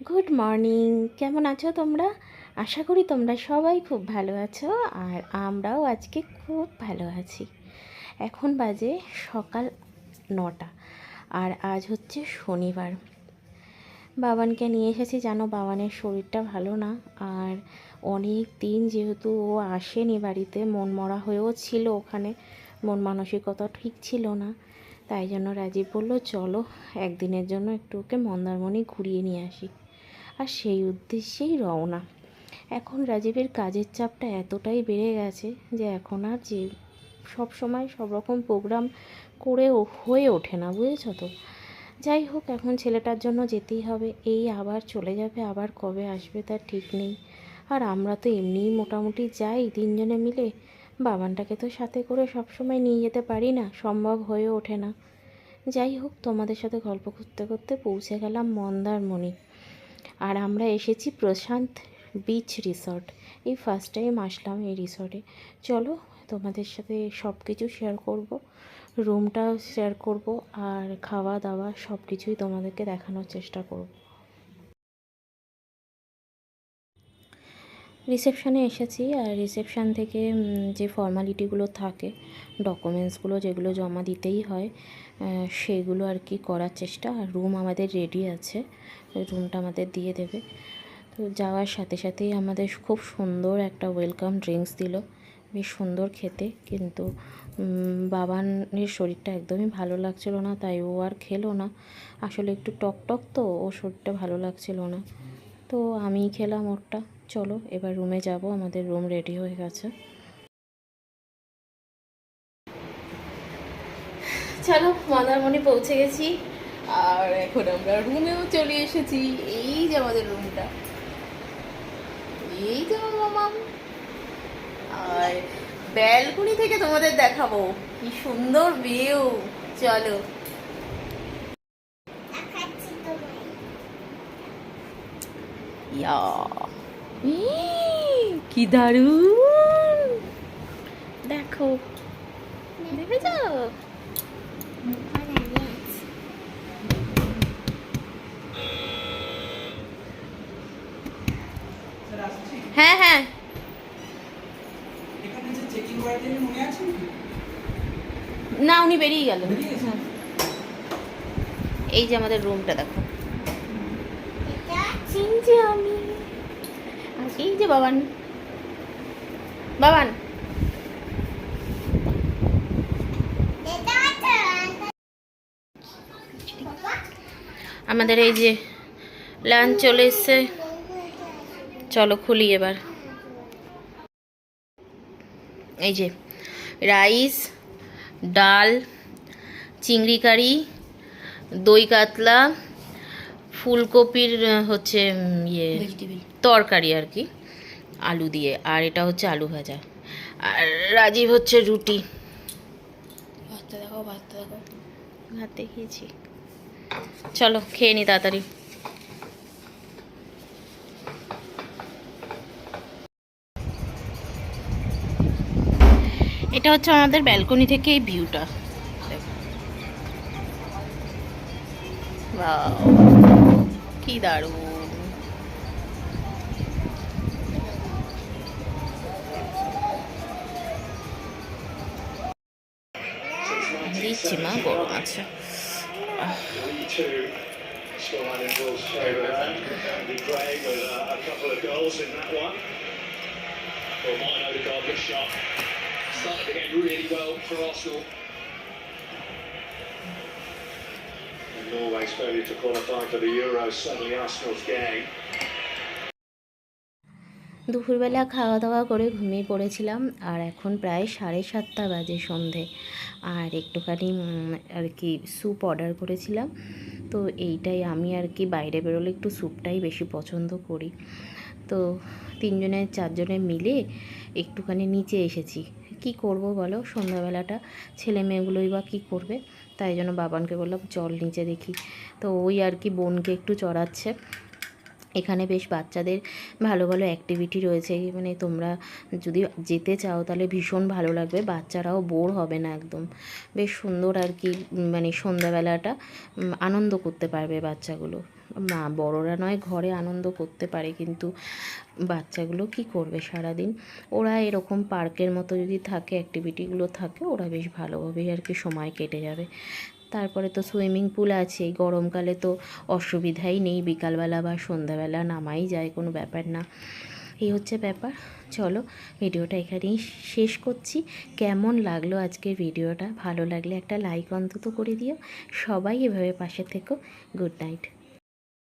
Good morning. কেমন আছো তোমরা? আশা করি তোমরা সবাই খুব ভালো আছো, আর আমরাও আজকে খুব ভালো আছি। এখন বাজে সকাল 9টা, আর আজ হচ্ছে শনিবার। বাবানকে নিয়ে এসেছি, জানো বাবানের শরীরটা ভালো না। আর অনেক দিন যেহেতু ও আসেনি বাড়িতে, মন মরা হয়েও ছিল ওখানে, মন মানসিকতা ঠিক ছিল না। তাই জন্য রাজীব বলল চলো একদিনের জন্য একটু ওকে মন্দারমণি ঘুরিয়ে নিয়ে আসি। আর সেই উদ্দেশ্যেই রওনা। এখন রাজীবের কাজের চাপটা এতটাই বেড়ে গেছে যে এখন আর যে সব সময় সব রকম প্রোগ্রাম করেও হয়ে ওঠে না, বুঝেছ তো। যাই হোক, এখন ছেলেটার জন্য যেতেই হবে। এই আবার চলে যাবে, আবার কবে আসবে তার ঠিক নেই। আর আমরা তো এমনিই মোটামুটি যাই তিনজনে মিলে। বাবানটাকে তো সাথে করে সব সময় নিয়ে যেতে পারি না, সম্ভব হয়ে ওঠে না। যাই হোক, তোমাদের সাথে গল্প করতে করতে পৌঁছে গেলাম মন্দারমণি। আর আমরা এসেছি প্রশান্ত বিচ রিসর্ট। এই ফার্স্ট টাইম আসলাম এই রিসর্টে। চলো তোমাদের সাথে সব কিছু শেয়ার করব, রুমটাও শেয়ার করব, আর খাওয়া দাওয়া সব কিছুই তোমাদেরকে দেখানোর চেষ্টা করব। রিসেপশানে এসেছি, আর রিসেপশান থেকে যে ফর্মালিটিগুলো থাকে, ডকুমেন্টসগুলো যেগুলো জমা দিতেই হয়, সেগুলো আর কি করার চেষ্টা। আর রুম আমাদের রেডি আছে, রুমটা আমাদের দিয়ে দেবে। তো যাওয়ার সাথে সাথেই আমাদের খুব সুন্দর একটা ওয়েলকাম ড্রিঙ্কস দিল, বেশ সুন্দর খেতে। কিন্তু বাবানের শরীরটা একদমই ভালো লাগছিল না, তাই ও আর খেলো না। আসলে একটু টক টক তো, ও শরীরটা ভালো লাগছিল না, তো আমিই খেলাম ওরটা। চলো এবার রুমে যাব, আমাদের রুম রেডি হয়ে গেছে। চলো মন্দারমণি পৌঁছে গেছি, আর এখন আমরা রুমেও চলে এসেছি। এই যে আমাদের রুমটা, এই যে আমার মামাম। আর ব্যালকনি থেকে তোমাদের দেখাবো কি সুন্দর ভিউ। চলো। ইয়া, কি দারুণ, দেখো, দেখেছো? হ্যাঁ হ্যাঁ, না উনি বেরিয়ে গেল। হ্যাঁ, এই যে আমাদের রুমটা দেখো, চিনছি আমি। আর এই যে বাবান, বাবান আমাদের এই যে লাঞ্চ চলে এসছে। চলো খুলি এবার। এই যে রাইস, ডাল, চিংড়ি কারি, দই কাতলা, ফুলকপির হচ্ছে ইয়ে তরকারি আর কি, আলু দিয়ে। আর এটা হচ্ছে আলু ভাজা। আর রাজীব হচ্ছে রুটি। ভাতটা দেখো, ভাতটা দেখো, ভাত দেখিয়েছি। চলো খেয়ে নি তাড়াতাড়ি। এটা হচ্ছে আমাদের ব্যালকনি থেকে এই ভিউটা। ওয়াও, কি দারুণ। দিচ্ছি মা, গরম আছে। Norway's failure to qualify for the Euros suddenly Arsenal's gain. দুপুরবেলা খাওয়া দাওয়া করে ঘুমিয়ে পড়েছিলাম, আর এখন প্রায় 7:30 বাজে সন্ধে। আর একটুখানি আর কি স্যুপ অর্ডার করেছিলাম, তো এইটাই আমি আর কি বাইরে বেরোলে একটু স্যুপটাই বেশি পছন্দ করি। তো তিনজনে চারজনে মিলে একটুখানি নিচে এসেছি। কি করব বলো, সন্ধ্যাবেলাটা ছেলে মেয়েগুলোই বা কী করবে। তাই জন্য বাবানকে বললাম চল নিচে দেখি। তো ওই আর কি বোনকে একটু চড়াচ্ছে। এখানে বেশ বাচ্চাদের ভালো ভালো অ্যাক্টিভিটি রয়েছে, মানে তোমরা যদি যেতে চাও তাহলে ভীষণ ভালো লাগবে, বাচ্চারাও বোর হবে না একদম। বেশ সুন্দর আর কি, মানে সন্ধ্যাবেলাটা আনন্দ করতে পারবে বাচ্চাগুলো। মা বড়রা নয় ঘরে আনন্দ করতে পারে, কিন্তু বাচ্চাগুলো কি করবে সারাদিন। ওরা এরকম পার্কের মতো যদি থাকে, অ্যাক্টিভিটিগুলো থাকে, ওরা বেশ ভালোভাবেই আর কি সময় কেটে যাবে। তারপরে তো সুইমিং পুল আছে, গরমকালে তো অসুবিধাই নেই, বিকালবেলা বা সন্ধ্যাবেলা নামাই যায়, কোনো ব্যাপার না। এই হচ্ছে ব্যাপার। চলো ভিডিওটা এখানেই শেষ করছি। কেমন লাগলো আজকের ভিডিওটা? ভালো লাগলে একটা লাইক অন্তত করে দিও। সবাই এভাবে পাশে থেকো। Good night.